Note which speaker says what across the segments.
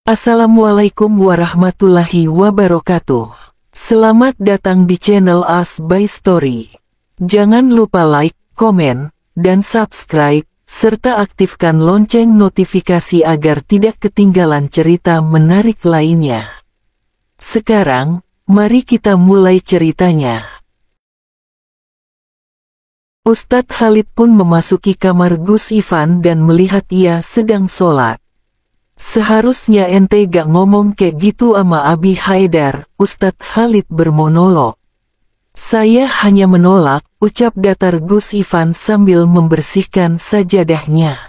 Speaker 1: Assalamualaikum warahmatullahi wabarakatuh. Selamat datang di channel As by Story. Jangan lupa like, komen, dan subscribe, serta aktifkan lonceng notifikasi agar tidak ketinggalan cerita menarik lainnya. Sekarang, mari kita mulai ceritanya. Ustadz Khalid pun memasuki kamar Gus Ivan dan melihat ia sedang sholat. "Seharusnya ente gak ngomong kayak gitu ama Abi Haidar," Ustadz Khalid bermonolog. "Saya hanya menolak," ucap datar Gus Ivan sambil membersihkan sajadahnya.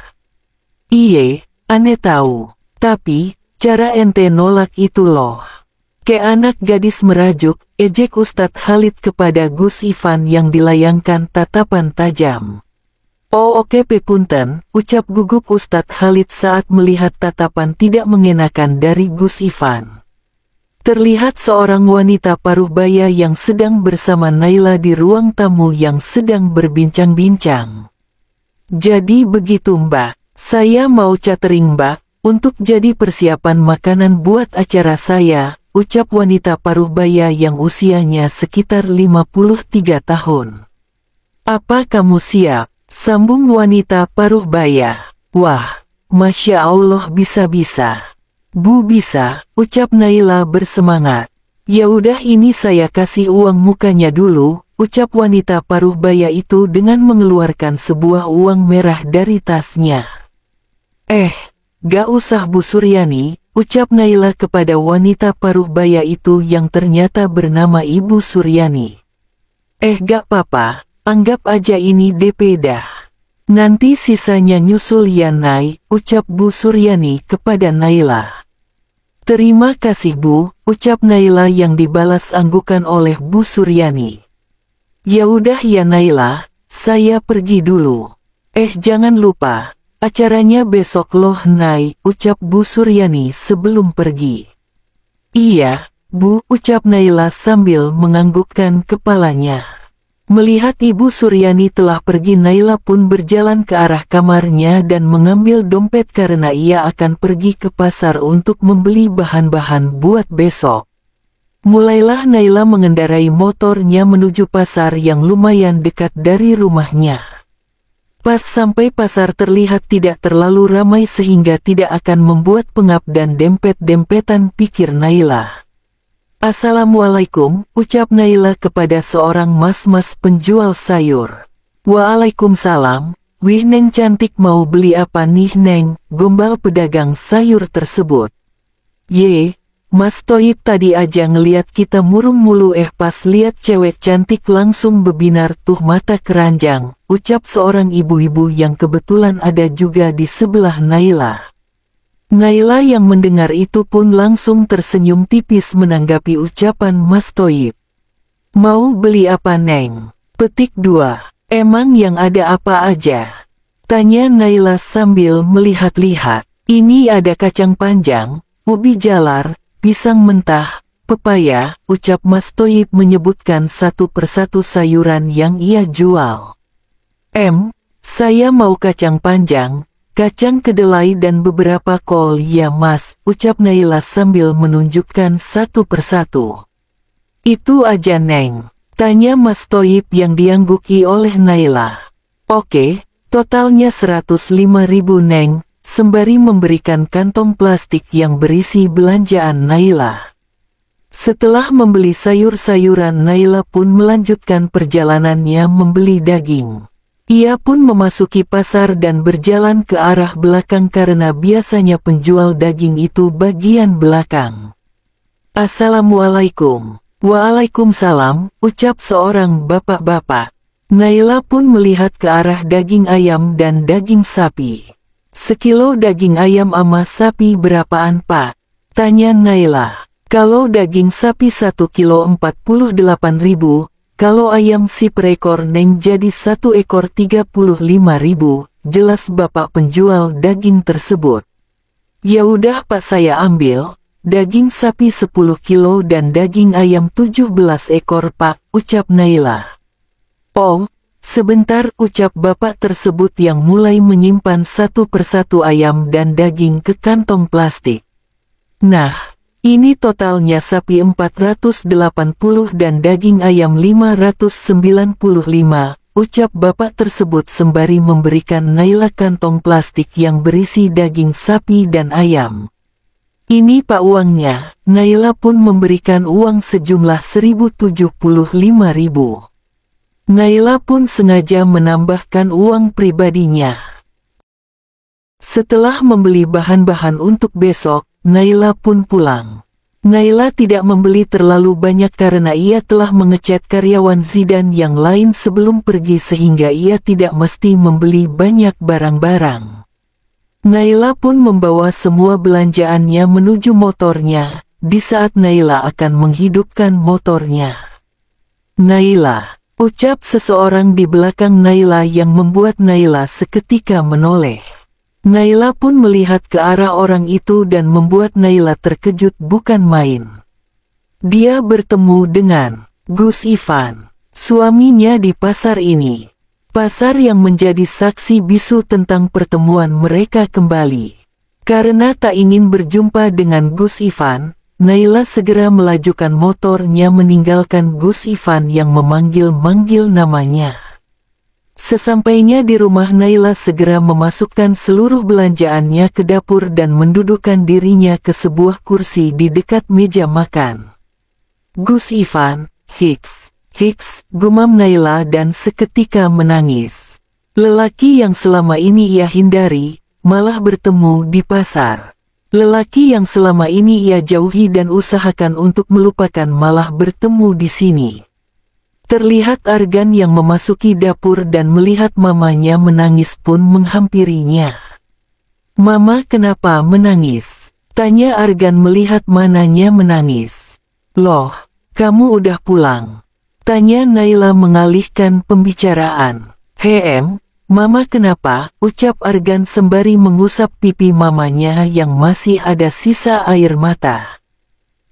Speaker 1: "Iye, ane tahu. Tapi, cara ente nolak itu loh. Kayak anak gadis merajuk," ejek Ustadz Khalid kepada Gus Ivan yang dilayangkan tatapan tajam. "Oh oke punten," ucap gugup Ustadz Khalid saat melihat tatapan tidak mengenakan dari Gus Ivan. Terlihat seorang wanita paruh baya yang sedang bersama Naila di ruang tamu yang sedang berbincang-bincang. "Jadi begitu Mbak, saya mau catering Mbak, untuk jadi persiapan makanan buat acara saya," ucap wanita paruh baya yang usianya sekitar 53 tahun. "Apa kamu siap?" sambung wanita paruh baya. "Wah, Masya Allah bisa-bisa. Bu bisa," ucap Naila bersemangat. "Ya udah ini saya kasih uang mukanya dulu," ucap wanita paruh baya itu dengan mengeluarkan sebuah uang merah dari tasnya. Gak usah Bu Suryani," ucap Naila kepada wanita paruh baya itu yang ternyata bernama Ibu Suryani. Gak apa-apa. Anggap aja ini DP dah. Nanti sisanya nyusul ya Nay," ucap Bu Suryani kepada Naila. "Terima kasih Bu," ucap Naila yang dibalas anggukan oleh Bu Suryani. "Ya udah ya Naila, saya pergi dulu." Jangan lupa, acaranya besok loh Nay," ucap Bu Suryani sebelum pergi. "Iya, Bu," ucap Naila sambil menganggukkan kepalanya. Melihat Ibu Suryani telah pergi, Naila pun berjalan ke arah kamarnya dan mengambil dompet karena ia akan pergi ke pasar untuk membeli bahan-bahan buat besok. Mulailah Naila mengendarai motornya menuju pasar yang lumayan dekat dari rumahnya. Pas sampai pasar terlihat tidak terlalu ramai sehingga tidak akan membuat pengap dan dempet-dempetan, pikir Naila. "Assalamualaikum," ucap Naila kepada seorang mas-mas penjual sayur. "Waalaikumsalam, wih Neng cantik mau beli apa nih Neng?" gombal pedagang sayur tersebut. "Ye, Mas Toib tadi aja ngeliat kita murung mulu pas liat cewek cantik langsung bebinar tuh mata keranjang," ucap seorang ibu-ibu yang kebetulan ada juga di sebelah Naila. Naila yang mendengar itu pun langsung tersenyum tipis menanggapi ucapan Mas Toib. "Mau beli apa Neng?" Petik 2. "Emang yang ada apa aja?" tanya Naila sambil melihat-lihat. "Ini ada kacang panjang, ubi jalar, pisang mentah, pepaya," ucap Mas Toib menyebutkan satu persatu sayuran yang ia jual. Saya mau kacang panjang, kacang kedelai dan beberapa kol." "Ya Mas," ucap Naila sambil menunjukkan satu persatu. "Itu aja Neng?" tanya Mas Toib yang diangguki oleh Naila. "Oke, totalnya 105.000 Neng," sembari memberikan kantong plastik yang berisi belanjaan Naila. Setelah membeli sayur-sayuran, Naila pun melanjutkan perjalanannya membeli daging. Ia pun memasuki pasar dan berjalan ke arah belakang karena biasanya penjual daging itu bagian belakang. "Assalamualaikum." "Waalaikumsalam," ucap seorang bapak-bapak. Naila pun melihat ke arah daging ayam dan daging sapi. "Sekilo daging ayam ama sapi berapaan Pak?" tanya Naila. "Kalau daging sapi 1 kilo 48.000. Kalau ayam si per ekor Neng jadi 1 ekor 35.000, jelas bapak penjual daging tersebut. "Ya udah Pak saya ambil, daging sapi 10 kilo dan daging ayam 17 ekor Pak," ucap Naila. "Oh, sebentar," ucap bapak tersebut yang mulai menyimpan satu persatu ayam dan daging ke kantong plastik. Nah, ini totalnya sapi 480 dan daging ayam 595, ucap bapak tersebut sembari memberikan Naila kantong plastik yang berisi daging sapi dan ayam. Ini pak uangnya. Naila pun memberikan uang sejumlah 1.075.000. Naila pun sengaja menambahkan uang pribadinya. Setelah membeli bahan-bahan untuk besok, Naila pun pulang. Naila tidak membeli terlalu banyak karena ia telah mengecat karyawan Zidan yang lain sebelum pergi sehingga ia tidak mesti membeli banyak barang-barang. Naila pun membawa semua belanjaannya menuju motornya, di saat Naila akan menghidupkan motornya. Naila, ucap seseorang di belakang Naila yang membuat Naila seketika menoleh. Naila pun melihat ke arah orang itu dan membuat Naila terkejut bukan main. Dia bertemu dengan Gus Ivan, suaminya di pasar ini. Pasar yang menjadi saksi bisu tentang pertemuan mereka kembali. Karena tak ingin berjumpa dengan Gus Ivan, Naila segera melajukan motornya meninggalkan Gus Ivan yang memanggil-manggil namanya. Sesampainya di rumah, Naila segera memasukkan seluruh belanjaannya ke dapur dan mendudukkan dirinya ke sebuah kursi di dekat meja makan. Gus Ivan, Hiks, gumam Naila dan seketika menangis. Lelaki yang selama ini ia hindari, malah bertemu di pasar. Lelaki yang selama ini ia jauhi dan usahakan untuk melupakan malah bertemu di sini. Terlihat Argan yang memasuki dapur dan melihat mamanya menangis pun menghampirinya. "Mama, kenapa menangis?" tanya Argan melihat mananya menangis. "Loh, kamu udah pulang?" tanya Naila mengalihkan pembicaraan. Mama kenapa?" ucap Argan sembari mengusap pipi mamanya yang masih ada sisa air mata.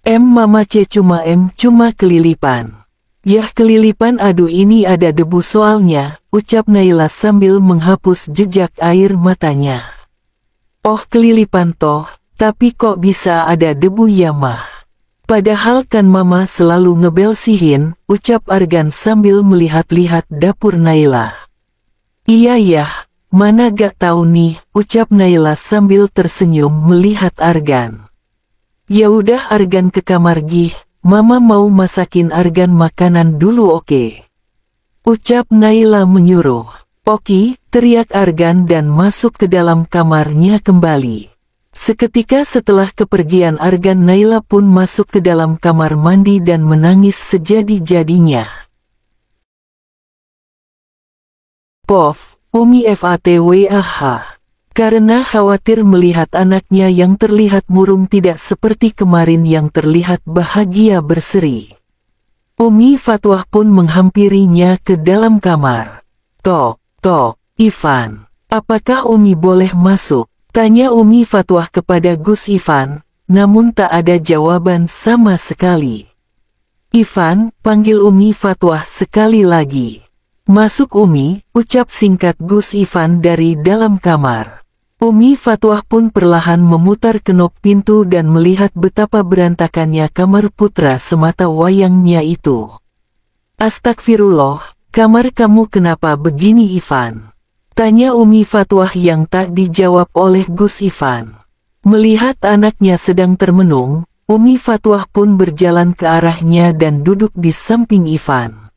Speaker 1: Mama cuma kelilipan." "Yah kelilipan, aduh ini ada debu soalnya," ucap Naila sambil menghapus jejak air matanya. "Oh kelilipan toh, tapi kok bisa ada debu ya mah? Padahal kan mama selalu ngebelsihin," ucap Argan sambil melihat-lihat dapur Naila. "Iya ya, mana gak tahu nih," ucap Naila sambil tersenyum melihat Argan. "Ya udah Argan ke kamar gih, mama mau masakin Argan makanan dulu oke?" ucap Naila menyuruh. "Oke," teriak Argan dan masuk ke dalam kamarnya kembali. Seketika setelah kepergian Argan, Naila pun masuk ke dalam kamar mandi dan menangis sejadi-jadinya. Pof, Umi Fatwah. Karena khawatir melihat anaknya yang terlihat murung tidak seperti kemarin yang terlihat bahagia berseri. Umi Fatwah pun menghampirinya ke dalam kamar. Tok, Ivan, apakah Umi boleh masuk?" tanya Umi Fatwah kepada Gus Ivan, namun tak ada jawaban sama sekali. "Ivan," panggil Umi Fatwah sekali lagi. "Masuk Umi," ucap singkat Gus Ivan dari dalam kamar. Umi Fatwah pun perlahan memutar kenop pintu dan melihat betapa berantakannya kamar putra semata wayangnya itu. "Astagfirullah, kamar kamu kenapa begini Ivan?" tanya Umi Fatwah yang tak dijawab oleh Gus Ivan. Melihat anaknya sedang termenung, Umi Fatwah pun berjalan ke arahnya dan duduk di samping Ivan.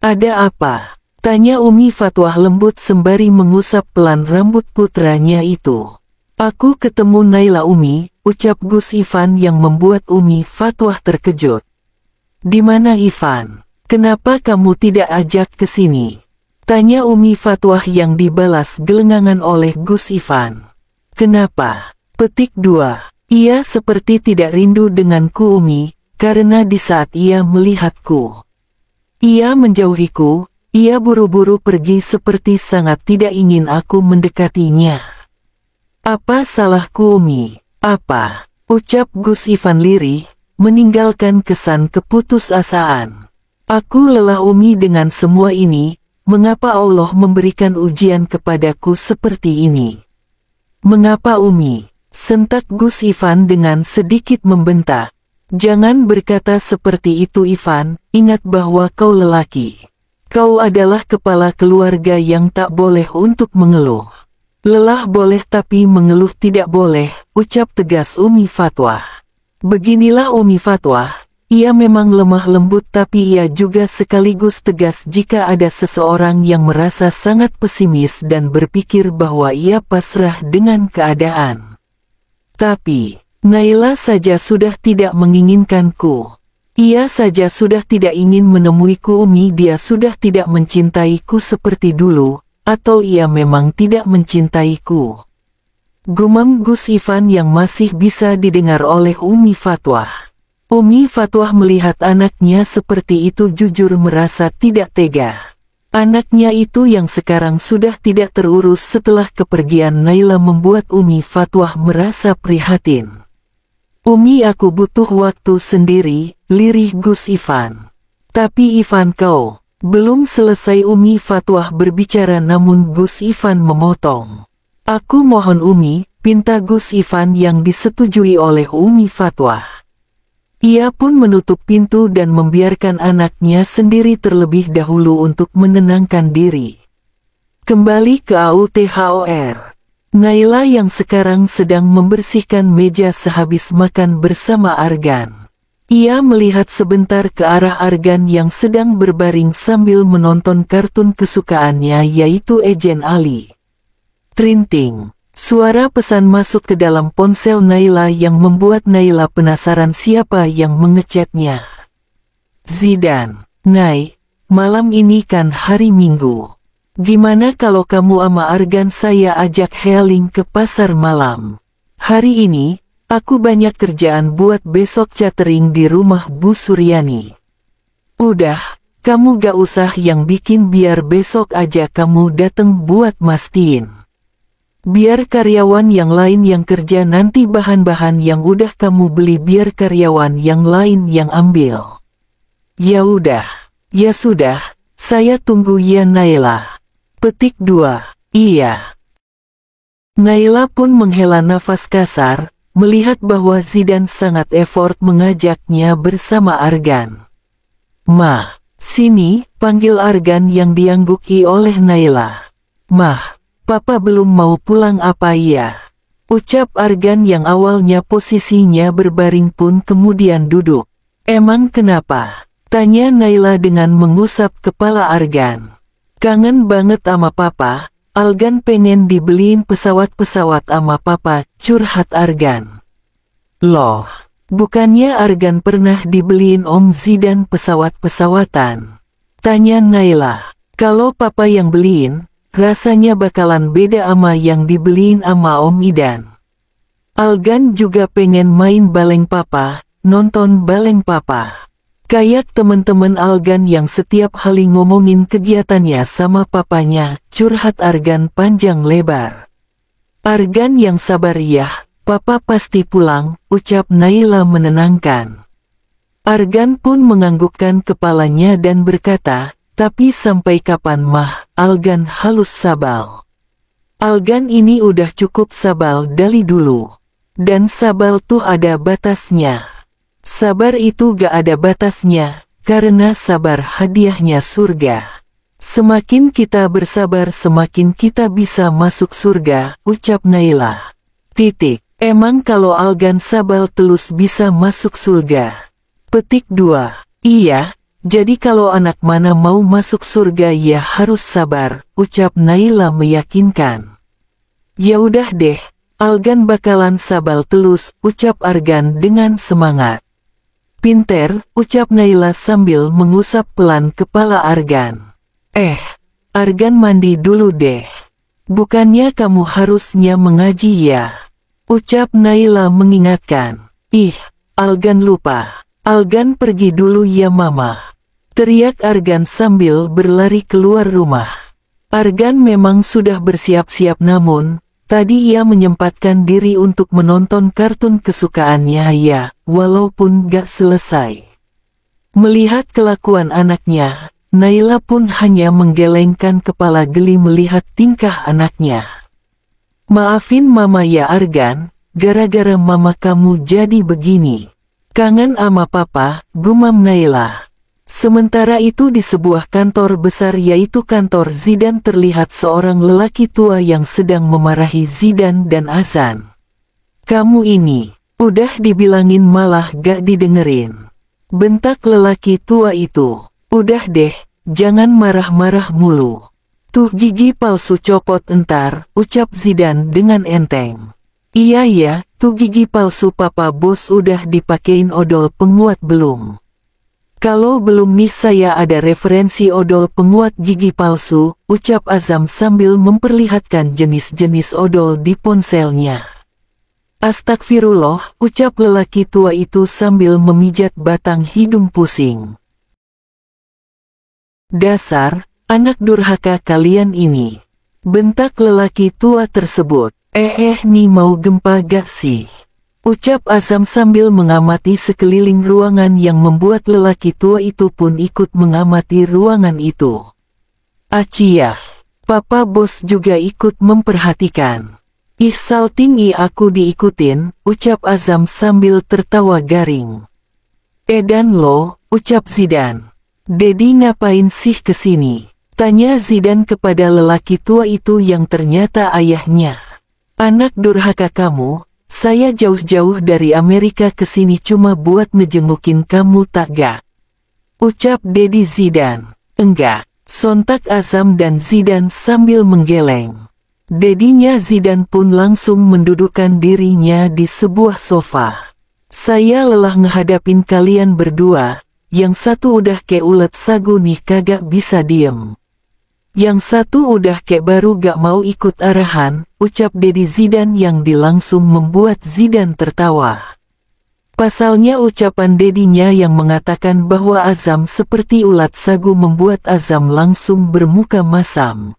Speaker 1: "Ada apa?" tanya Umi Fatwah lembut sembari mengusap pelan rambut putranya itu. "Aku ketemu Naila Umi," ucap Gus Ivan yang membuat Umi Fatwah terkejut. "Di mana Ivan? Kenapa kamu tidak ajak ke sini?" tanya Umi Fatwah yang dibalas gelengangan oleh Gus Ivan. "Kenapa?" Petik 2. "Ia seperti tidak rindu denganku Umi, karena di saat ia melihatku, ia menjauhiku, ia buru-buru pergi seperti sangat tidak ingin aku mendekatinya." "Apa salahku Umi?" "Apa?" ucap Gus Ivan lirih, meninggalkan kesan keputusasaan. "Aku lelah Umi dengan semua ini. Mengapa Allah memberikan ujian kepadaku seperti ini?" "Mengapa Umi?" sentak Gus Ivan dengan sedikit membentak. Jangan berkata seperti itu Ivan, ingat bahwa kau lelaki. Kau adalah kepala keluarga yang tak boleh untuk mengeluh. Lelah boleh tapi mengeluh tidak boleh, ucap tegas Umi Fatwah. Beginilah Umi Fatwah, ia memang lemah lembut tapi ia juga sekaligus tegas jika ada seseorang yang merasa sangat pesimis dan berpikir bahwa ia pasrah dengan keadaan. Tapi, Naila saja sudah tidak menginginkanku. Ia saja sudah tidak ingin menemuiku Umi, dia sudah tidak mencintaiku seperti dulu, atau ia memang tidak mencintaiku. Gumam Gus Ivan yang masih bisa didengar oleh Umi Fatwah. Umi Fatwah melihat anaknya seperti itu jujur merasa tidak tega. Anaknya itu yang sekarang sudah tidak terurus setelah kepergian Naila membuat Umi Fatwah merasa prihatin. Umi, aku butuh waktu sendiri, lirih Gus Ivan. Tapi Ivan, kau belum selesai. Umi Fatwah berbicara namun Gus Ivan memotong. Aku mohon Umi, pinta Gus Ivan yang disetujui oleh Umi Fatwah. Ia pun menutup pintu dan membiarkan anaknya sendiri terlebih dahulu untuk menenangkan diri. Kembali ke AUTHOR. Naila yang sekarang sedang membersihkan meja sehabis makan bersama Argan. Ia melihat sebentar ke arah Argan yang sedang berbaring sambil menonton kartun kesukaannya yaitu Ejen Ali. Trinting. Suara pesan masuk ke dalam ponsel Naila yang membuat Naila penasaran siapa yang mengechatnya. Zidan. Nay, malam ini kan hari Minggu. Gimana kalau kamu ama Argan saya ajak healing ke pasar malam? Hari ini, aku banyak kerjaan buat besok catering di rumah Bu Suryani. Udah, kamu gak usah yang bikin biar besok aja kamu dateng buat mastiin. Biar karyawan yang lain yang kerja nanti bahan-bahan yang udah kamu beli biar karyawan yang lain yang ambil. Ya udah, ya sudah, saya tunggu ya Naila. Petik 2. Iya. Naila pun menghela nafas kasar, melihat bahwa Zidan sangat effort mengajaknya bersama Argan. Mah, sini, panggil Argan yang diangguki oleh Naila. Mah, Papa belum mau pulang apa ya? Ucap Argan yang awalnya posisinya berbaring pun kemudian duduk. Emang kenapa? Tanya Naila dengan mengusap kepala Argan. Kangen banget sama Papa, Argan pengen dibeliin pesawat-pesawat sama Papa, curhat Argan. Loh, bukannya Argan pernah dibeliin Om Zidan pesawat-pesawatan? Tanya Naila. Kalau Papa yang beliin, rasanya bakalan beda ama yang dibeliin ama Om Idan. Argan juga pengen main baleng Papa, nonton baleng Papa. Kayak temen-temen Argan yang setiap kali ngomongin kegiatannya sama papanya, curhat Argan panjang lebar. Argan yang sabar ya, Papa pasti pulang, ucap Naila menenangkan. Argan pun menganggukkan kepalanya dan berkata, tapi sampai kapan mah? Argan halus sabal. Argan ini udah cukup sabal dari dulu. Dan sabal tuh ada batasnya. Sabar itu gak ada batasnya, karena sabar hadiahnya surga. Semakin kita bersabar semakin kita bisa masuk surga, ucap Naila. Titik. Emang kalau Argan sabal telus bisa masuk surga? Petik 2. Iya. Jadi kalau anak mana mau masuk surga ya harus sabar, ucap Naila meyakinkan. Ya udah deh, Argan bakalan sabal telus, ucap Argan dengan semangat. Pinter, ucap Naila sambil mengusap pelan kepala Argan. Argan mandi dulu deh. Bukannya kamu harusnya mengaji ya? Ucap Naila mengingatkan. Argan lupa. Argan pergi dulu ya mama. Teriak Argan sambil berlari keluar rumah. Argan memang sudah bersiap-siap namun, tadi ia menyempatkan diri untuk menonton kartun kesukaannya ya, walaupun gak selesai. Melihat kelakuan anaknya, Naila pun hanya menggelengkan kepala geli melihat tingkah anaknya. Maafin mama ya Argan, gara-gara mama kamu jadi begini. Kangen ama papa, gumam Naila. Sementara itu di sebuah kantor besar yaitu kantor Zidan terlihat seorang lelaki tua yang sedang memarahi Zidan dan Azan. Kamu ini, udah dibilangin malah gak didengerin. Bentak lelaki tua itu. Udah deh, jangan marah-marah mulu. Tuh gigi palsu copot entar, ucap Zidan dengan enteng. Iya ya, tuh gigi palsu papa bos udah dipakein odol penguat belum? Kalau belum nih saya ada referensi odol penguat gigi palsu, ucap Azam sambil memperlihatkan jenis-jenis odol di ponselnya. Astagfirullah, ucap lelaki tua itu sambil memijat batang hidung pusing. Dasar, anak durhaka kalian ini. Bentak lelaki tua tersebut. Nih mau gempa gak sih? Ucap Azam sambil mengamati sekeliling ruangan yang membuat lelaki tua itu pun ikut mengamati ruangan itu. Aciyah, papa bos juga ikut memperhatikan. Ih salting aku diikutin, ucap Azam sambil tertawa garing. Dan lo, ucap Zidan. Dedi ngapain sih kesini? Tanya Zidan kepada lelaki tua itu yang ternyata ayahnya. Anak durhaka kamu, saya jauh-jauh dari Amerika kesini cuma buat ngejengukin kamu tak gak? Ucap Dedi Zidan. Enggak, sontak Azam dan Zidan sambil menggeleng. Dedinya Zidan pun langsung mendudukkan dirinya di sebuah sofa. Saya lelah ngehadapin kalian berdua, yang satu udah kayak ulet sagu nih kagak bisa diem. Yang satu udah kayak baru gak mau ikut arahan, ucap Dedi Zidan yang dilangsung membuat Zidan tertawa. Pasalnya ucapan dedinya yang mengatakan bahwa Azam seperti ulat sagu membuat Azam langsung bermuka masam.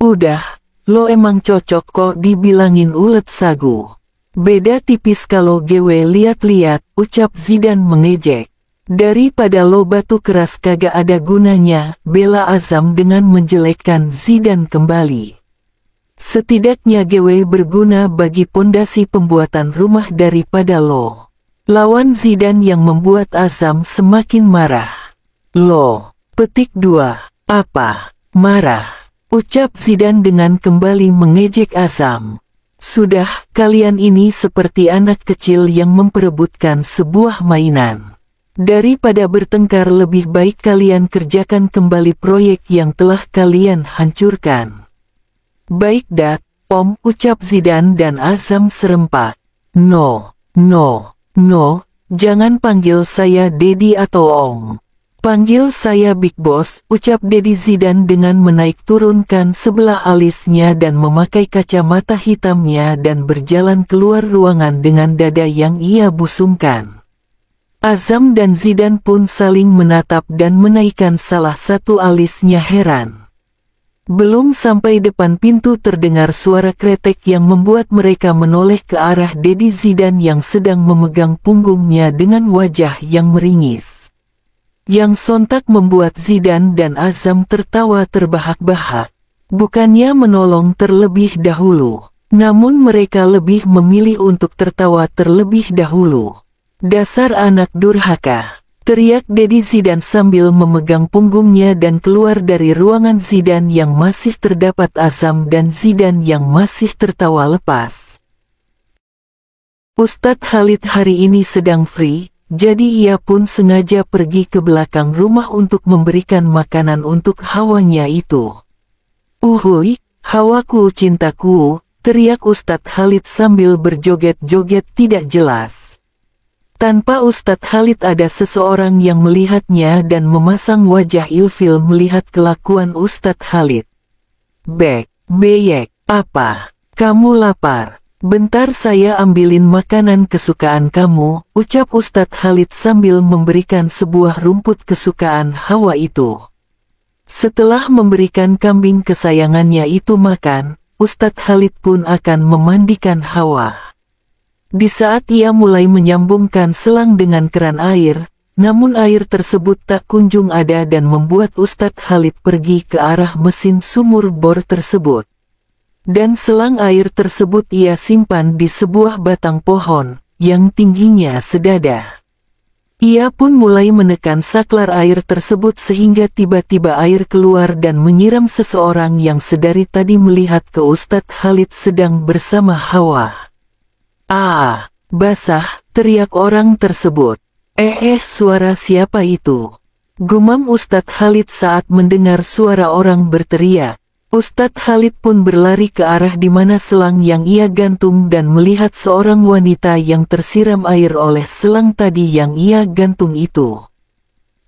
Speaker 1: Udah. Lo emang cocok kok dibilangin ulet sagu. Beda tipis kalau gue liat-liat, ucap Zidan mengejek. Daripada lo batu keras kagak ada gunanya, bela Azam dengan menjelekkan Zidan kembali. Setidaknya gue berguna bagi pondasi pembuatan rumah daripada lo. Lawan Zidan yang membuat Azam semakin marah. Lo, petik 2, apa, marah? Ucap Zidan dengan kembali mengejek Azam. Sudah, kalian ini seperti anak kecil yang memperebutkan sebuah mainan. Daripada bertengkar lebih baik kalian kerjakan kembali proyek yang telah kalian hancurkan. Baik dat, Om, ucap Zidan dan Azam serempak. No, jangan panggil saya Dedi atau Om. Panggil saya Big Boss, ucap Dedi Zidan dengan menaik turunkan sebelah alisnya dan memakai kacamata hitamnya dan berjalan keluar ruangan dengan dada yang ia busungkan. Azam dan Zidan pun saling menatap dan menaikkan salah satu alisnya heran. Belum sampai depan pintu terdengar suara kretek yang membuat mereka menoleh ke arah Dedi Zidan yang sedang memegang punggungnya dengan wajah yang meringis. Yang sontak membuat Zidan dan Azam tertawa terbahak-bahak. Bukannya menolong terlebih dahulu, namun mereka lebih memilih untuk tertawa terlebih dahulu. Dasar anak durhaka, teriak Dedi Zidan sambil memegang punggungnya dan keluar dari ruangan Zidan yang masih terdapat Azam dan Zidan yang masih tertawa lepas. Ustadz Khalid hari ini sedang free. Jadi ia pun sengaja pergi ke belakang rumah untuk memberikan makanan untuk hawanya itu. Uhuy, hawaku cintaku, teriak Ustadz Khalid sambil berjoget-joget tidak jelas. Tanpa Ustadz Khalid ada seseorang yang melihatnya dan memasang wajah ilfil melihat kelakuan Ustadz Khalid. Beyek, apa? Kamu lapar? Bentar saya ambilin makanan kesukaan kamu, ucap Ustadz Khalid sambil memberikan sebuah rumput kesukaan Hawa itu. Setelah memberikan kambing kesayangannya itu makan, Ustadz Khalid pun akan memandikan Hawa. Di saat ia mulai menyambungkan selang dengan keran air, namun air tersebut tak kunjung ada dan membuat Ustadz Khalid pergi ke arah mesin sumur bor tersebut. Dan selang air tersebut ia simpan di sebuah batang pohon, yang tingginya sedada. Ia pun mulai menekan saklar air tersebut sehingga tiba-tiba air keluar dan menyiram seseorang yang sedari tadi melihat ke Ustadz Khalid sedang bersama Hawa. "Ah, basah!" teriak orang tersebut. Suara siapa itu?" gumam Ustadz Khalid saat mendengar suara orang berteriak. Ustadz Khalid pun berlari ke arah di mana selang yang ia gantung dan melihat seorang wanita yang tersiram air oleh selang tadi yang ia gantung itu.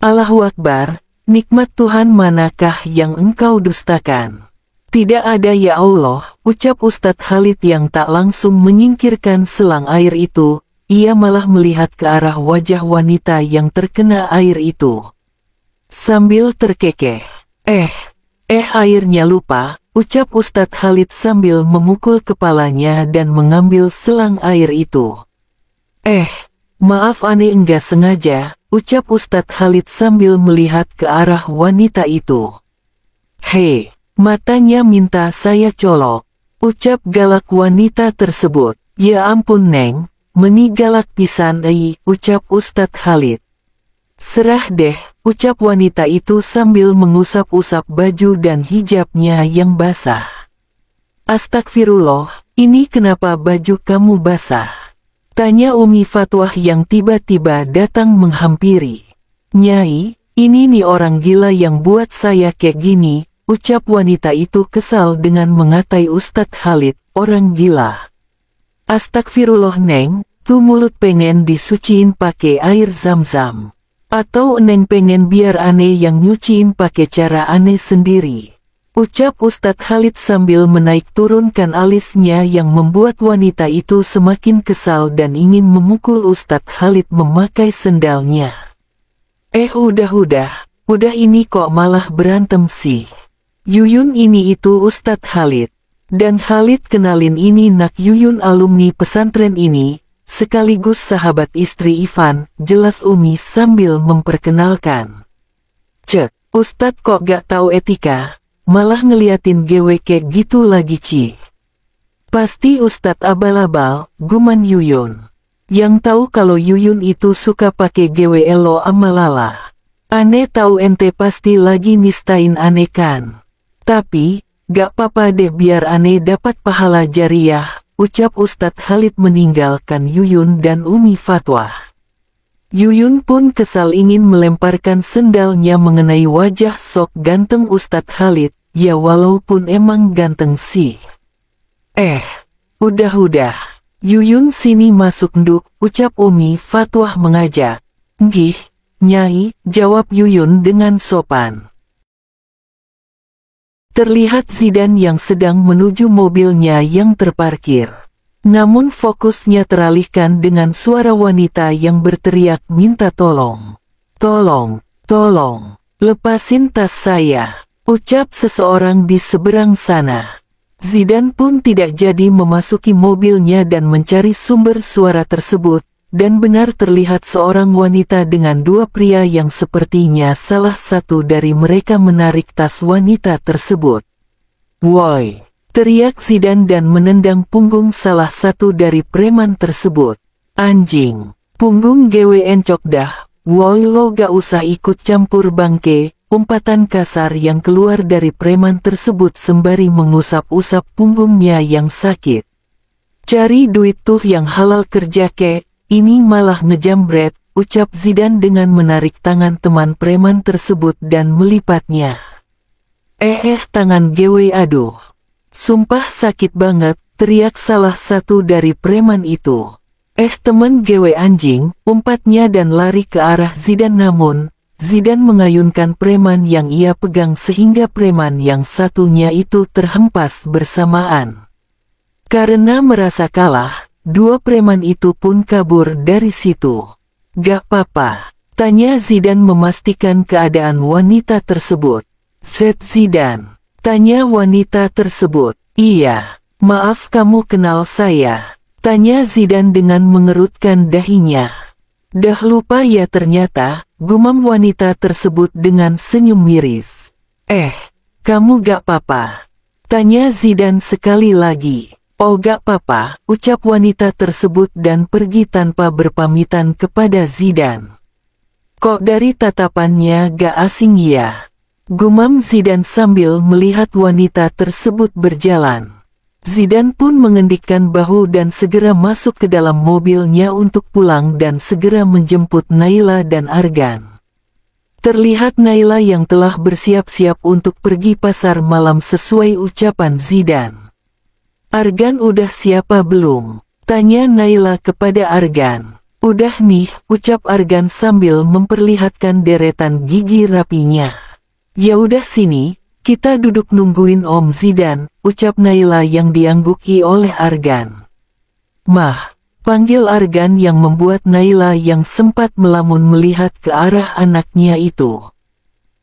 Speaker 1: "Allahu Akbar, nikmat Tuhan manakah yang engkau dustakan?" "Tidak ada ya Allah," ucap Ustadz Khalid yang tak langsung menyingkirkan selang air itu, ia malah melihat ke arah wajah wanita yang terkena air itu. Sambil terkekeh, airnya lupa," ucap Ustadz Khalid sambil memukul kepalanya dan mengambil selang air itu. Maaf ane enggak sengaja," ucap Ustadz Khalid sambil melihat ke arah wanita itu. "Hei, matanya minta saya colok," ucap galak wanita tersebut. "Ya ampun Neng, meni galak pisan ucap Ustadz Khalid. "Serah deh," ucap wanita itu sambil mengusap-usap baju dan hijabnya yang basah. "Astagfirullah, ini kenapa baju kamu basah?" tanya Umi Fatwah yang tiba-tiba datang menghampiri. "Nyai, ini nih orang gila yang buat saya kayak gini," ucap wanita itu kesal dengan mengatai Ustadz Khalid, "orang gila." "Astagfirullah Neng, tuh mulut pengen disuciin pakai air zam-zam. Atau Neng pengen biar aneh yang nyuciin pakai cara aneh sendiri?" ucap Ustadz Khalid sambil menaik turunkan alisnya yang membuat wanita itu semakin kesal dan ingin memukul Ustadz Khalid memakai sendalnya. Udah ini kok malah berantem sih. Yuyun ini itu Ustadz Khalid. Dan Khalid kenalin ini nak Yuyun alumni pesantren ini, sekaligus sahabat istri Ivan, jelas Umi sambil memperkenalkan. "Cek, Ustadz kok gak tahu etika, malah ngeliatin gewe kayak gitu lagi Ci." "Pasti Ustadz abal-abal," guman Yuyun. "Yang tahu kalau Yuyun itu suka pakai gewe elo ama lala. Ane tahu ente pasti lagi nistain ane kan. Tapi, gak apa-apa deh biar ane dapat pahala jariah," ucap Ustadz Khalid meninggalkan Yuyun dan Umi Fatwah. Yuyun pun kesal ingin melemparkan sendalnya mengenai wajah sok ganteng Ustadz Khalid, ya walaupun emang ganteng sih. Udah, Yuyun sini masuk nduk, ucap Umi Fatwah mengajak. "Nggih, Nyai," jawab Yuyun dengan sopan. Terlihat Zidan yang sedang menuju mobilnya yang terparkir. Namun fokusnya teralihkan dengan suara wanita yang berteriak minta tolong. Tolong, lepasin tas saya," ucap seseorang di seberang sana. Zidan pun tidak jadi memasuki mobilnya dan mencari sumber suara tersebut, dan benar terlihat seorang wanita dengan dua pria yang sepertinya salah satu dari mereka menarik tas wanita tersebut. "Woi!" teriak Zidan dan menendang punggung salah satu dari preman tersebut. "Anjing, punggung gewe encok dah, woi lo gak usah ikut campur bangke," umpatan kasar yang keluar dari preman tersebut sembari mengusap-usap punggungnya yang sakit. "Cari duit tuh yang halal kerja kek, ini malah ngejambret," ucap Zidan dengan menarik tangan teman preman tersebut dan melipatnya. Tangan gewe aduh. Sumpah sakit banget, teriak salah satu dari preman itu. Temen gewe anjing, umpatnya dan lari ke arah Zidan namun, Zidan mengayunkan preman yang ia pegang sehingga preman yang satunya itu terhempas bersamaan. Karena merasa kalah, dua preman itu pun kabur dari situ. "Gak apa-apa?" tanya Zidan memastikan keadaan wanita tersebut. Zidan?" tanya wanita tersebut. "Iya, maaf kamu kenal saya?" tanya Zidan dengan mengerutkan dahinya. "Dah lupa ya ternyata," gumam wanita tersebut dengan senyum miris. Kamu gak apa-apa?" Tanya Zidan sekali lagi. Oh gak apa-apa, ucap wanita tersebut dan pergi tanpa berpamitan kepada Zidan. Kok dari tatapannya gak asing ya? Gumam Zidan sambil melihat wanita tersebut berjalan. Zidan pun mengendikkan bahu dan segera masuk ke dalam mobilnya untuk pulang dan segera menjemput Naila dan Argan. Terlihat Naila yang telah bersiap-siap untuk pergi pasar malam sesuai ucapan Zidan. Argan udah siapa belum? Tanya Naila kepada Argan. Udah nih, ucap Argan sambil memperlihatkan deretan gigi rapinya. Ya udah sini, kita duduk nungguin Om Zidan, ucap Naila yang diangguki oleh Argan. Mah, panggil Argan yang membuat Naila yang sempat melamun melihat ke arah anaknya itu.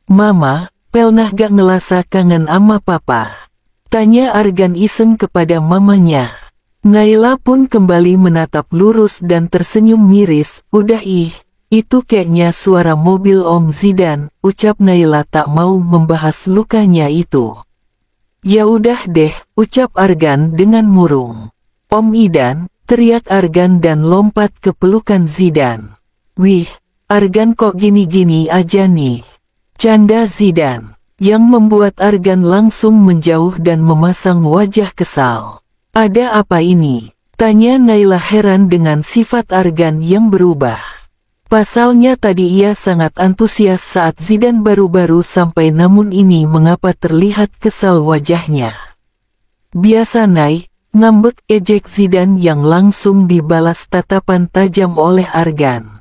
Speaker 1: Mama, pelnah gak ngelasa kangen ama papa? Tanya Argan iseng kepada mamanya. Naila pun kembali menatap lurus dan tersenyum miris. Udah itu kayaknya suara mobil Om Zidan, ucap Naila tak mau membahas lukanya itu. Ya udah deh, ucap Argan dengan murung. Om Idan, teriak Argan dan lompat ke pelukan Zidan. Wih, Argan kok gini-gini aja nih? Canda Zidan, yang membuat Argan langsung menjauh dan memasang wajah kesal. Ada apa ini? Tanya Naila heran dengan sifat Argan yang berubah. Pasalnya tadi ia sangat antusias saat Zidan baru-baru sampai, namun ini mengapa terlihat kesal wajahnya. Biasa Nay, ngambek, ejek Zidan yang langsung dibalas tatapan tajam oleh Argan.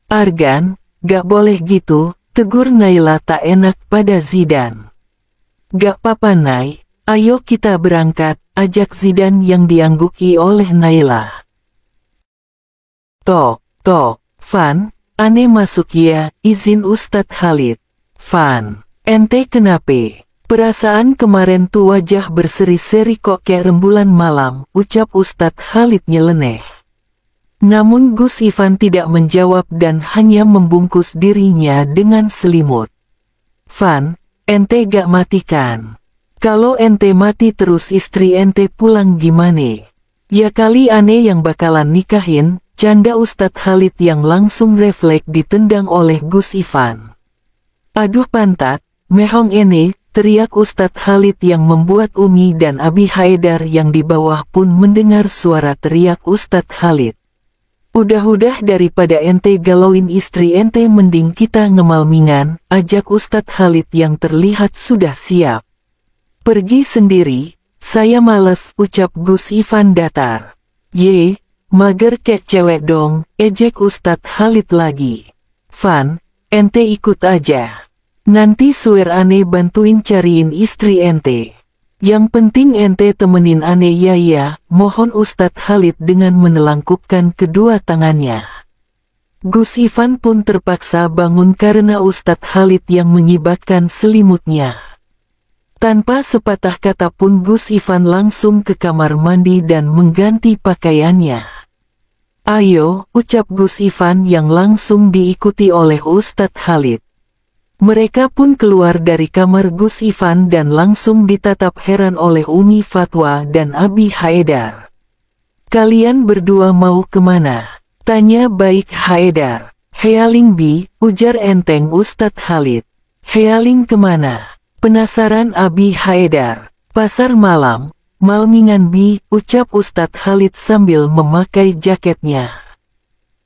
Speaker 1: Argan, gak boleh gitu, tegur Naila tak enak pada Zidan. Gak apa-apa Nay, ayo kita berangkat, ajak Zidan yang diangguki oleh Naila. Tok, tok. Van, aneh masuk ya, izin Ustadz Khalid. Van, ente kenape? Perasaan kemarin tuh wajah berseri-seri kok kayak rembulan malam, ucap Ustadz Khalid nyeleneh. Namun Gus Ivan tidak menjawab dan hanya membungkus dirinya dengan selimut. Van, ente gak mati kan? Kalau ente mati terus istri ente pulang gimana? Ya kali aneh yang bakalan nikahin, canda Ustadz Khalid yang langsung refleks ditendang oleh Gus Ivan. Aduh pantat, mehong ene, teriak Ustadz Khalid yang membuat Umi dan Abi Haidar yang di bawah pun mendengar suara teriak Ustadz Khalid. Udah-udah daripada ente galauin istri ente mending kita ngemalmingan, ajak Ustadz Khalid yang terlihat sudah siap. Pergi sendiri, saya males, ucap Gus Ivan datar. Ye, mager kek cewek dong, ejek Ustadz Khalid lagi. Van, ente ikut aja. Nanti suer ane bantuin cariin istri ente. Yang penting ente temenin ane ya, mohon Ustadz Khalid dengan menelangkupkan kedua tangannya. Gus Ivan pun terpaksa bangun karena Ustadz Khalid yang menyibatkan selimutnya. Tanpa sepatah kata pun Gus Ivan langsung ke kamar mandi dan mengganti pakaiannya. Ayo, ucap Gus Ivan yang langsung diikuti oleh Ustadz Khalid. Mereka pun keluar dari kamar Gus Ivan dan langsung ditatap heran oleh Umi Fatwa dan Abi Haidar. Kalian berdua mau kemana? Tanya baik Haidar. Healing bi, ujar enteng Ustadz Khalid. Healing kemana? Penasaran Abi Haidar. Pasar malam, malmingan bi, ucap Ustadz Khalid sambil memakai jaketnya.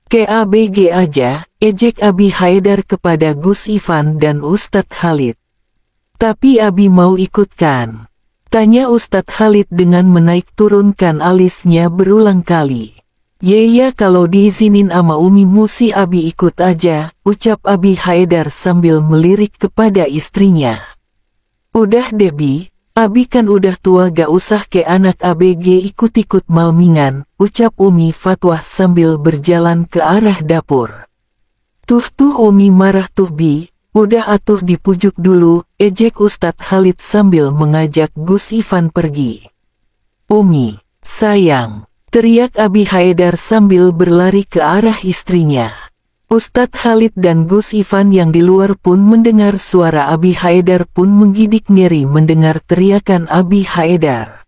Speaker 1: KABG aja, ejek Abi Haidar kepada Gus Ivan dan Ustadz Khalid. Tapi Abi mau ikut kan? Tanya Ustadz Khalid dengan menaik turunkan alisnya berulang kali. Ya kalau diizinin ama Umi musi Abi ikut aja, ucap Abi Haidar sambil melirik kepada istrinya. Udah Debi, Abi kan udah tua gak usah ke anak ABG ikut-ikut malmingan, ucap Umi Fatwa sambil berjalan ke arah dapur. Tuh Umi marah tuh Bi, udah atuh dipujuk dulu, ejek Ustadz Khalid sambil mengajak Gus Ivan pergi. Umi, sayang, teriak Abi Haidar sambil berlari ke arah istrinya. Ustadz Khalid dan Gus Ivan yang di luar pun mendengar suara Abi Haidar pun menggidik ngeri mendengar teriakan Abi Haidar.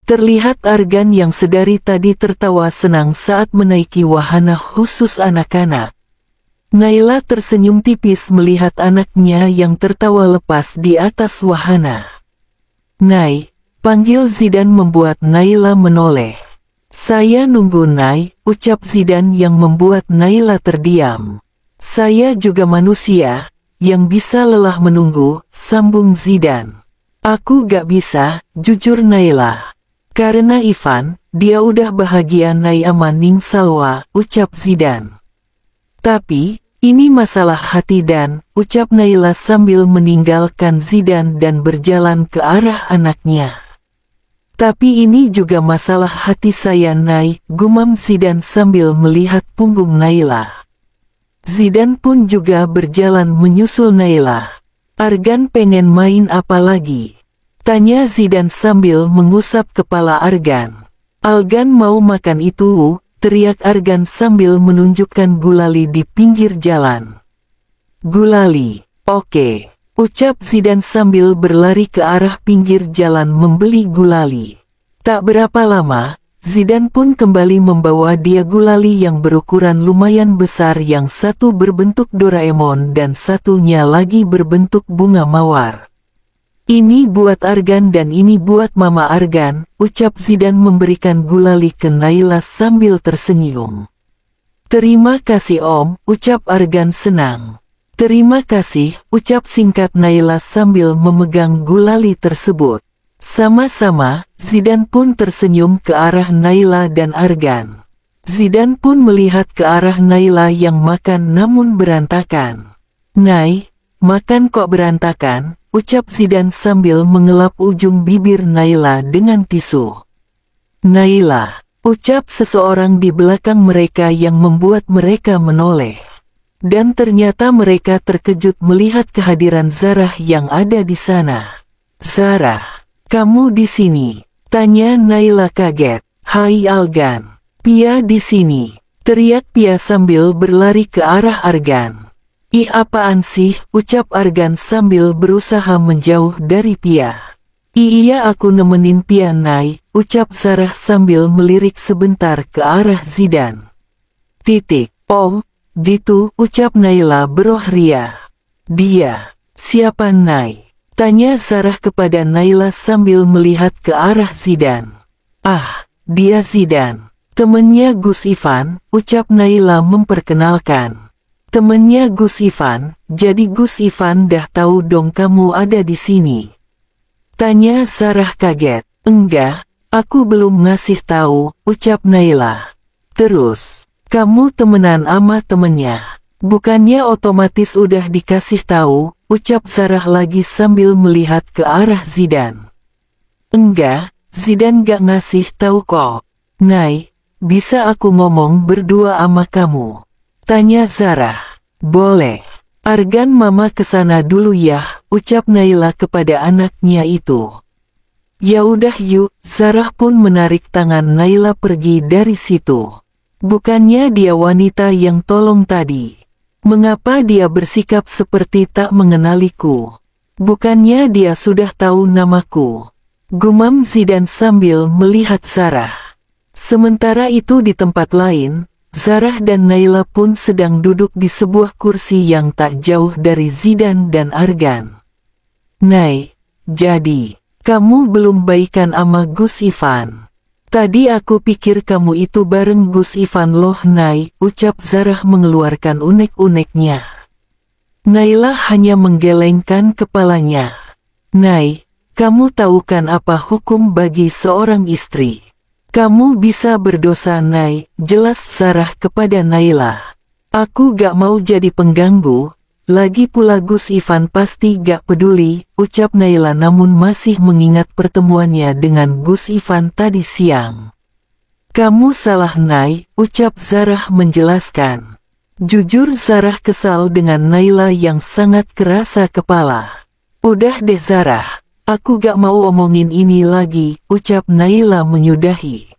Speaker 1: Terlihat Argan yang sedari tadi tertawa senang saat menaiki wahana khusus anak-anak. Naila tersenyum tipis melihat anaknya yang tertawa lepas di atas wahana. "Nay," panggil Zidan membuat Naila menoleh. "Saya nunggu Nay," ucap Zidan yang membuat Naila terdiam. "Saya juga manusia, yang bisa lelah menunggu," sambung Zidan. "Aku gak bisa," jujur Naila. "Karena Ivan, dia udah bahagia Nay aman ning salwa," ucap Zidan. "Tapi, ini masalah hati dan," ucap Naila sambil meninggalkan Zidan dan berjalan ke arah anaknya. "Tapi ini juga masalah hati saya Nay," gumam Zidan sambil melihat punggung Naila. Zidan pun juga berjalan menyusul Naila. "Argan pengen main apa lagi?" tanya Zidan sambil mengusap kepala Argan. "Argan mau makan itu," teriak Argan sambil menunjukkan gulali di pinggir jalan. "Gulali, oke," ucap Zidan sambil berlari ke arah pinggir jalan membeli gulali. Tak berapa lama, Zidan pun kembali membawa dia gulali yang berukuran lumayan besar, yang satu berbentuk Doraemon dan satunya lagi berbentuk bunga mawar. "Ini buat Argan dan ini buat Mama Argan," ucap Zidan memberikan gulali ke Naila sambil tersenyum. "Terima kasih Om," ucap Argan senang. "Terima kasih," ucap singkat Naila sambil memegang gulali tersebut. Sama-sama, Zidan pun tersenyum ke arah Naila dan Argan. Zidan pun melihat ke arah Naila yang makan namun berantakan. "Nay, makan kok berantakan," ucap Zidan sambil mengelap ujung bibir Naila dengan tisu. "Naila," ucap seseorang di belakang mereka yang membuat mereka menoleh. Dan ternyata mereka terkejut melihat kehadiran Zarah yang ada di sana. "Zarah, kamu di sini?" tanya Naila kaget. "Hai Argan, Pia di sini," teriak Pia sambil berlari ke arah Argan. "Ih apaan sih," ucap Argan sambil berusaha menjauh dari Pia. "Iya aku nemenin Pia Nay," ucap Zarah sambil melirik sebentar ke arah Zidan. "Oh, gitu," ucap Naila berohria. "Dia, siapa Nay?" tanya Zarah kepada Naila sambil melihat ke arah Zidan. "Ah, dia Zidan, temennya Gus Ivan," ucap Naila memperkenalkan. "Temennya Gus Ivan, jadi Gus Ivan dah tahu dong kamu ada di sini?" tanya Zarah kaget. "Enggak, aku belum ngasih tahu," ucap Naila. "Terus, kamu temenan ama temennya? Bukannya otomatis udah dikasih tahu?" ucap Zarah lagi sambil melihat ke arah Zidan. "Enggak, Zidan gak ngasih tahu kok." "Nay, bisa aku ngomong berdua ama kamu?" tanya Zarah. "Boleh. Argan mama kesana dulu ya," ucap Naila kepada anaknya itu. "Ya udah yuk." Zarah pun menarik tangan Naila pergi dari situ. Bukannya dia wanita yang tolong tadi. Mengapa dia bersikap seperti tak mengenaliku? Bukannya dia sudah tahu namaku? Gumam Zidan sambil melihat Zarah. Sementara itu di tempat lain, Zarah dan Naila pun sedang duduk di sebuah kursi yang tak jauh dari Zidan dan Argan. "Nay, jadi, kamu belum baikan ama Gus Ivan? Tadi aku pikir kamu itu bareng Gus Ivan loh Nay," ucap Zarah mengeluarkan unek-uneknya. Naila hanya menggelengkan kepalanya. "Nay, kamu tahu kan apa hukum bagi seorang istri? Kamu bisa berdosa Nay," jelas Zarah kepada Naila. "Aku gak mau jadi pengganggu, lagi pula Gus Ivan pasti gak peduli," ucap Naila namun masih mengingat pertemuannya dengan Gus Ivan tadi siang. "Kamu salah Nay," ucap Zarah menjelaskan. Jujur Zarah kesal dengan Naila yang sangat kerasa kepala. "Udah deh Zarah, aku gak mau omongin ini lagi," ucap Naila menyudahi.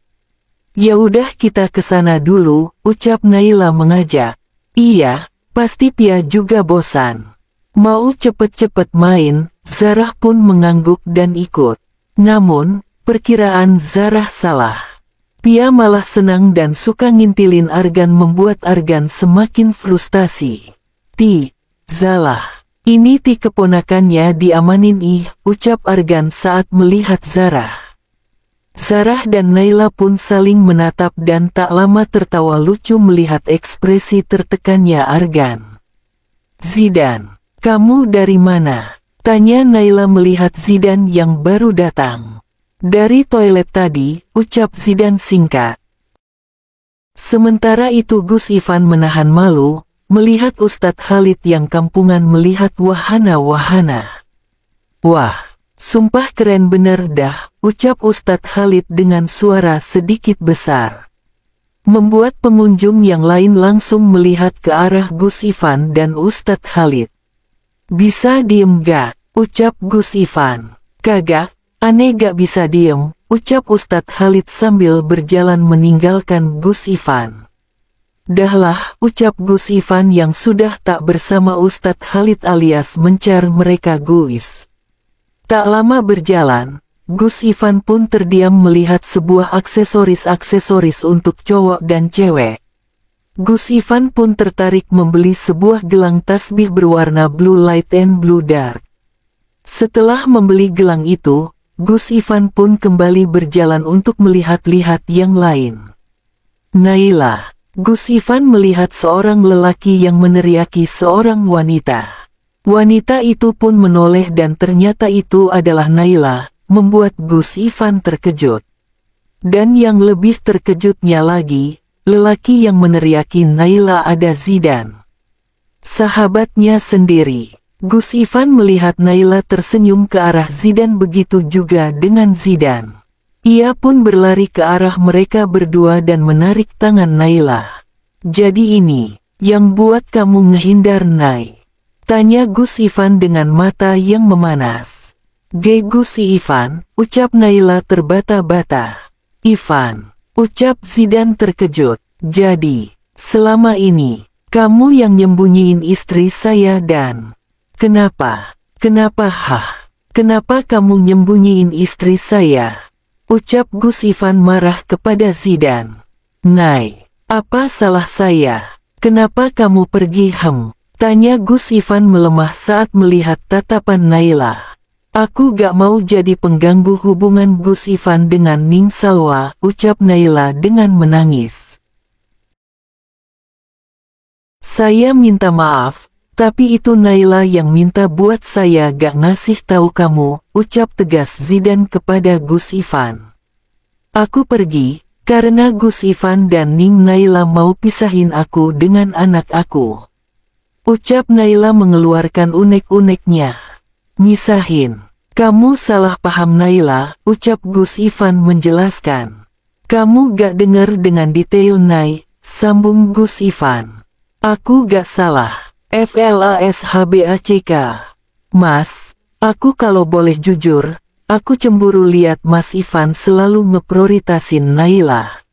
Speaker 1: Ya udah kita ke sana dulu, ucap Naila mengajak. Iya, pasti Pia juga bosan. Mau cepet-cepet main, Zarah pun mengangguk dan ikut. Namun, perkiraan Zarah salah. Pia malah senang dan suka ngintilin Argan membuat Argan semakin frustasi. Zalah. Ini keponakannya diamanin ucap Argan saat melihat Zarah. Zarah dan Naila pun saling menatap dan tak lama tertawa lucu melihat ekspresi tertekannya Argan. Zidan, kamu dari mana? Tanya Naila melihat Zidan yang baru datang. Dari toilet tadi, ucap Zidan singkat. Sementara itu Gus Ivan menahan malu, melihat Ustadz Khalid yang kampungan melihat wahana-wahana. Wah, sumpah keren bener dah, ucap Ustadz Khalid dengan suara sedikit besar. Membuat pengunjung yang lain langsung melihat ke arah Gus Ivan dan Ustadz Khalid. Bisa diem gak? Ucap Gus Ivan. Kagak, aneh gak bisa diem, ucap Ustadz Khalid sambil berjalan meninggalkan Gus Ivan. Dahlah, ucap Gus Ivan yang sudah tak bersama Ustadz Khalid alias mencar mereka guys. Tak lama berjalan, Gus Ivan pun terdiam melihat sebuah aksesoris-aksesoris untuk cowok dan cewek. Gus Ivan pun tertarik membeli sebuah gelang tasbih berwarna blue light and blue dark. Setelah membeli gelang itu, Gus Ivan pun kembali berjalan untuk melihat-lihat yang lain. Naila. Gus Ivan melihat seorang lelaki yang meneriaki seorang wanita. Wanita itu pun menoleh dan ternyata itu adalah Naila, membuat Gus Ivan terkejut. Dan yang lebih terkejutnya lagi, lelaki yang meneriaki Naila ada Zidan. Sahabatnya sendiri. Gus Ivan melihat Naila tersenyum ke arah Zidan, begitu juga dengan Zidan. Ia pun berlari ke arah mereka berdua dan menarik tangan Naila. Jadi ini, yang buat kamu ngehindar Nay? Tanya Gus Ivan dengan mata yang memanas. Gus Ivan, ucap Naila terbata-bata. Ivan, ucap Zidan terkejut. Jadi, selama ini, kamu yang nyembunyiin istri saya dan... Kenapa kamu nyembunyiin istri saya? Ucap Gus Ivan marah kepada Zidan. Nay, apa salah saya? Kenapa kamu pergi Tanya Gus Ivan melemah saat melihat tatapan Naila. Aku gak mau jadi pengganggu hubungan Gus Ivan dengan Ning Salwa, ucap Naila dengan menangis. Saya minta maaf. Tapi itu Naila yang minta buat saya gak ngasih tahu kamu, ucap tegas Zidan kepada Gus Ivan. Aku pergi, karena Gus Ivan dan Ning Naila mau pisahin aku dengan anak aku. Ucap Naila mengeluarkan unek-uneknya. Misahin. Kamu salah paham Naila, ucap Gus Ivan menjelaskan. Kamu gak dengar dengan detail Nay, sambung Gus Ivan. Aku gak salah. FLASHBACK. Mas, aku kalau boleh jujur, aku cemburu lihat Mas Ivan selalu ngeprioritasin Naila.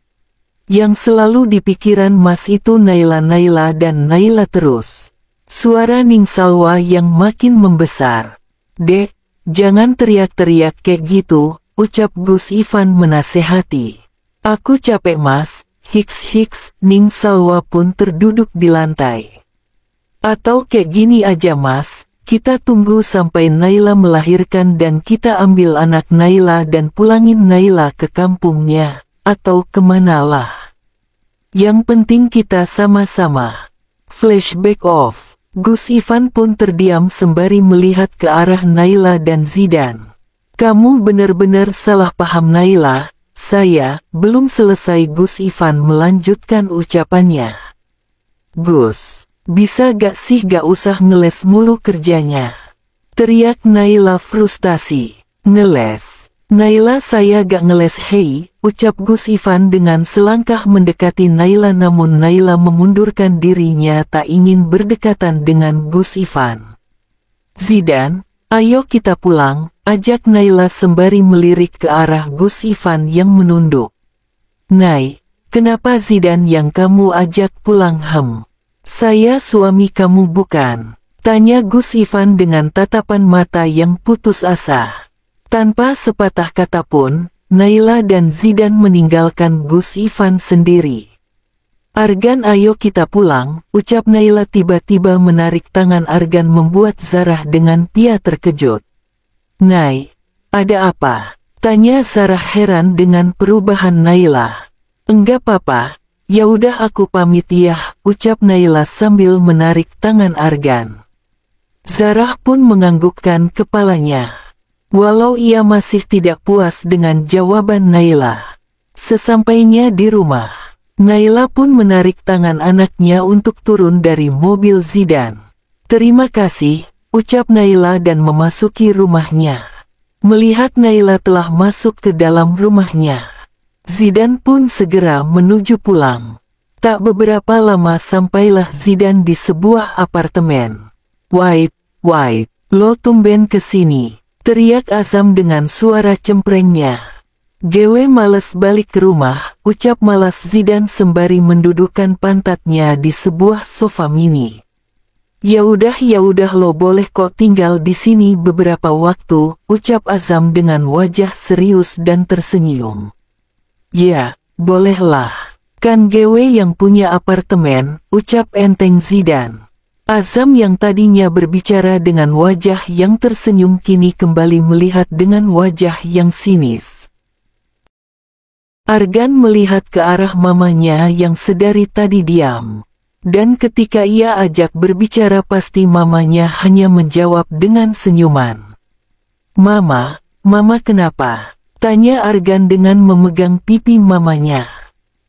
Speaker 1: Yang selalu di pikiran Mas itu Naila dan Naila terus. Suara Ning Salwa yang makin membesar. Dek, jangan teriak-teriak kayak gitu, ucap Gus Ivan menasehati. Aku capek Mas, hiks. Ning Salwa pun terduduk di lantai. Atau kayak gini aja Mas, kita tunggu sampai Naila melahirkan dan kita ambil anak Naila dan pulangin Naila ke kampungnya, atau kemana lah. Yang penting kita sama-sama. Flashback off. Gus Ivan pun terdiam sembari melihat ke arah Naila dan Zidan. Kamu benar-benar salah paham Naila, saya, belum selesai Gus Ivan melanjutkan ucapannya. Gus. Bisa gak sih gak usah ngeles mulu kerjanya? Teriak Naila frustasi. Ngeles. Naila saya gak ngeles hei, ucap Gus Ivan dengan selangkah mendekati Naila namun Naila memundurkan dirinya tak ingin berdekatan dengan Gus Ivan. Zidan, ayo kita pulang, ajak Naila sembari melirik ke arah Gus Ivan yang menunduk. Nay, kenapa Zidan yang kamu ajak pulang? Saya suami kamu bukan? Tanya Gus Ivan dengan tatapan mata yang putus asa. Tanpa sepatah kata pun, Naila dan Zidan meninggalkan Gus Ivan sendiri. Argan, ayo kita pulang, ucap Naila tiba-tiba menarik tangan Argan membuat Zarah dengan pia terkejut. Nay, ada apa? Tanya Zarah heran dengan perubahan Naila. Enggak papa, ya udah aku pamit ya, ucap Naila sambil menarik tangan Argan. Zarah pun menganggukkan kepalanya. Walau ia masih tidak puas dengan jawaban Naila. Sesampainya di rumah, Naila pun menarik tangan anaknya untuk turun dari mobil Zidan. Terima kasih, ucap Naila dan memasuki rumahnya. Melihat Naila telah masuk ke dalam rumahnya, Zidan pun segera menuju pulang. Tak beberapa lama sampailah Zidan di sebuah apartemen. Wait, lo tumben kesini, teriak Azam dengan suara cemprengnya. Gue males balik ke rumah, ucap malas Zidan sembari mendudukkan pantatnya di sebuah sofa mini. Ya udah lo boleh kok tinggal di sini beberapa waktu, ucap Azam dengan wajah serius dan tersenyum. Ya, bolehlah. Kan gue yang punya apartemen, ucap enteng Zidan. Azam yang tadinya berbicara dengan wajah yang tersenyum kini kembali melihat dengan wajah yang sinis. Argan melihat ke arah mamanya yang sedari tadi diam. Dan ketika ia ajak berbicara pasti mamanya hanya menjawab dengan senyuman. Mama kenapa? Tanya Argan dengan memegang pipi mamanya.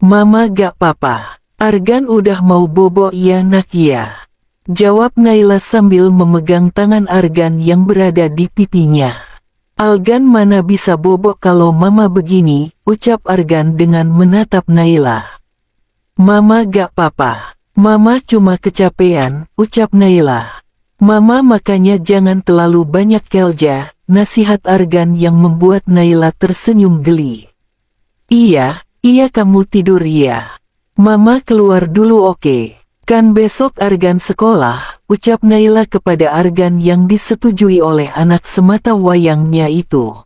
Speaker 1: Mama gak apa-apa. Argan udah mau bobo ya nak ya. Jawab Naila sambil memegang tangan Argan yang berada di pipinya. Argan mana bisa bobo kalau mama begini, ucap Argan dengan menatap Naila. Mama gak apa-apa, mama cuma kecapean, ucap Naila. Mama makanya jangan terlalu banyak kerja, nasihat Argan yang membuat Naila tersenyum geli. Iya kamu tidur ya. Mama keluar dulu oke. Kan besok Argan sekolah, ucap Naila kepada Argan yang disetujui oleh anak semata wayangnya itu.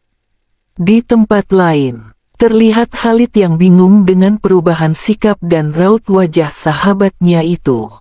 Speaker 1: Di tempat lain, terlihat Khalid yang bingung dengan perubahan sikap dan raut wajah sahabatnya itu.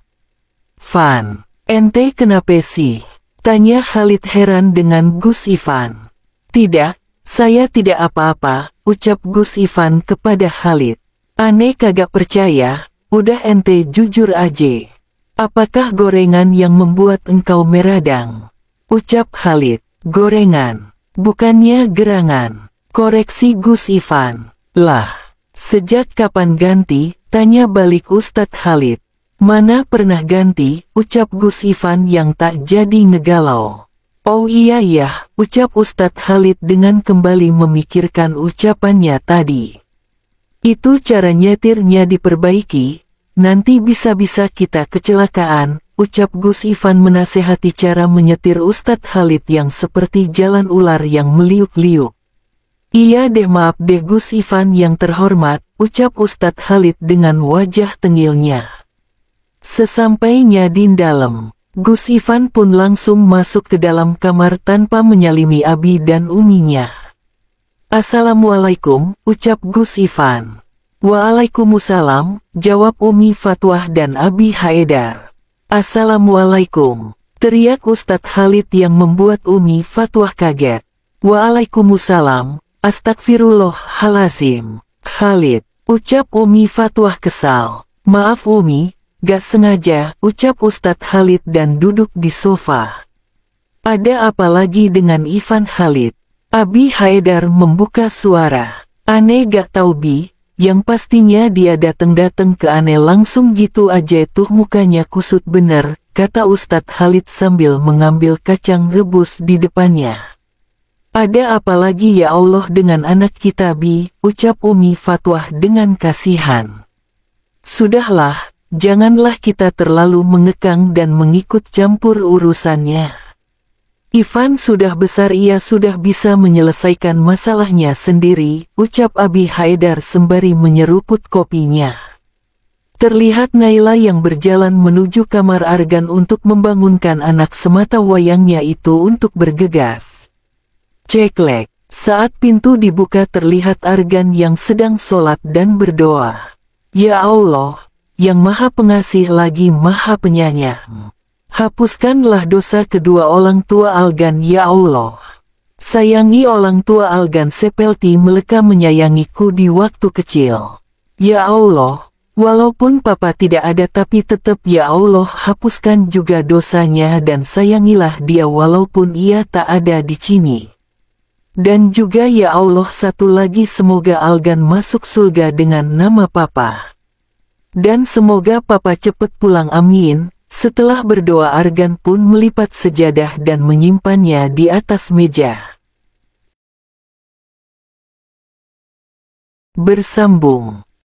Speaker 1: Van, ente kenapa sih? Tanya Khalid heran dengan Gus Ivan. Tidak, saya tidak apa-apa, ucap Gus Ivan kepada Khalid. Aneh kagak percaya. Udah ente jujur aja. Apakah gorengan yang membuat engkau meradang? Ucap Khalid. Gorengan, bukannya gerangan. Koreksi Gus Ivan. Lah, sejak kapan ganti? Tanya balik Ustadz Khalid. Mana pernah ganti? Ucap Gus Ivan yang tak jadi ngegalau. Oh iya, ucap Ustadz Khalid dengan kembali memikirkan ucapannya tadi. Itu cara nyetirnya diperbaiki, nanti bisa-bisa kita kecelakaan, ucap Gus Ivan menasehati cara menyetir Ustadz Khalid yang seperti jalan ular yang meliuk-liuk. Iya deh maaf deh Gus Ivan yang terhormat, ucap Ustadz Khalid dengan wajah tengilnya. Sesampainya di dalam, Gus Ivan pun langsung masuk ke dalam kamar tanpa menyalimi Abi dan Uminya. Assalamualaikum, ucap Gus Ivan. Waalaikumsalam, jawab Umi Fatwah dan Abi Haidar. Assalamualaikum, teriak Ustadz Khalid yang membuat Umi Fatwah kaget. Waalaikumsalam, astagfirullahalazim. Khalid, ucap Umi Fatwah kesal. Maaf Umi, gak sengaja, ucap Ustadz Khalid dan duduk di sofa. Ada apa lagi dengan Ivan Khalid? Abi Haidar membuka suara. Aneh gak tahu Bi, yang pastinya dia dateng-dateng ke aneh langsung gitu aja tuh mukanya kusut bener, kata Ustadz Khalid sambil mengambil kacang rebus di depannya. Ada apa lagi ya Allah dengan anak kita Bi, ucap Umi Fatwah dengan kasihan. Sudahlah, janganlah kita terlalu mengekang dan mengikut campur urusannya. Ivan sudah besar, ia sudah bisa menyelesaikan masalahnya sendiri, ucap Abi Haidar sembari menyeruput kopinya. Terlihat Naila yang berjalan menuju kamar Argan untuk membangunkan anak semata wayangnya itu untuk bergegas. Ceklek, saat pintu dibuka terlihat Argan yang sedang sholat dan berdoa. Ya Allah, yang Maha Pengasih lagi Maha Penyayang. Hapuskanlah dosa kedua orang tua Argan ya Allah. Sayangi orang tua Argan seperti mereka menyayangiku di waktu kecil. Ya Allah, walaupun papa tidak ada tapi tetap ya Allah hapuskan juga dosanya dan sayangilah dia walaupun ia tak ada di sini. Dan juga ya Allah satu lagi semoga Argan masuk surga dengan nama papa. Dan semoga papa cepat pulang amin. Setelah berdoa Argan pun melipat sejadah dan menyimpannya di atas meja. Bersambung.